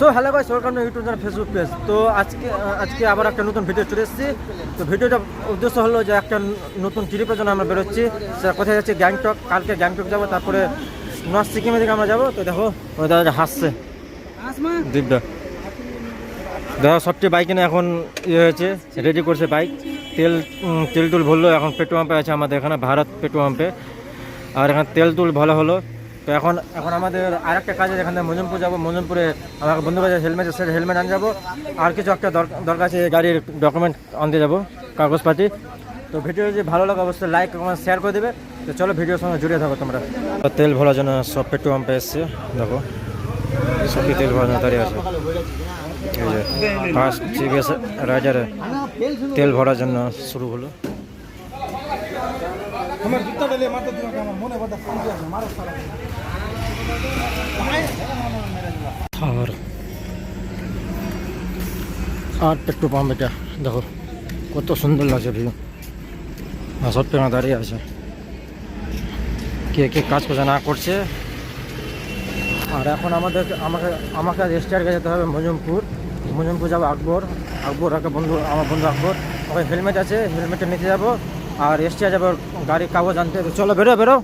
So hello guys, welcome to YouTube channel, Facebook page. তো আজকে আবার একটা নতুন ভিডিও চলে এসেছি। তো ভিডিওটা উদ্দেশ্য হলো যে একটা নতুন ট্রিপের জন্য আমরা বেরোচ্ছি। সেটা কোথায় যাচ্ছি? গ্যাংটক। কালকে গ্যাংটক যাবো, তারপরে নর্থ সিকিমের দিকে আমরা যাবো। তো দেখো ওই দাদা হাসছে, দিব্যা দেখো সবচেয়ে বাইক কিনে এখন ইয়ে হয়েছে, রেডি করছে বাইক। তেল টুল ভরলো, এখন পেট্রোল পাম্পে আছে আমাদের এখানে, ভারত পেট্রোল পাম্পে। আর এখানে তেল টুল ভালো হলো। তো এখন আমাদের আরেকটা কাজ আছে, এখান থেকে মজমপুর যাবো। মজমপুরে আমাকে বন্ধু বাজার হেলমেট আনতে যাবো। আর কিছু একটা দরকার আছে, গাড়ির ডকুমেন্ট আনতে যাবো, কাগজপাতি। তো ভিডিও যদি ভালো লাগে অবশ্যই লাইক কমেন্ট শেয়ার করে দেবে। তো চলো ভিডিওর সঙ্গে জুড়ে থাকো তোমরা। তেল ভরার জন্য সব পেট্রোল পাম্পে এসছে, দেখো সবই তেল ভরার জন্য দাঁড়িয়ে আছে। এই যে ফার্স্ট সিবিএস রাইডারে তেল ভরার জন্য শুরু হলো। আর পেট্রোল পাম্প এটা দেখো কত সুন্দর লাগছে ভিউ। সব পেনা দাঁড়িয়ে আছে, কে কে কাজ করছে না করছে। আর এখন আমাকে রেস্টার যেতে হবে মজমপুর যাবো। আকবর একটা বন্ধু, আমার বন্ধু আকবর, ওখানে হেলমেট আছে, হেলমেটটা নিতে যাবো। আর এসটিআর যাবো, গাড়ির কাগজ আনতে। চলো বেরো।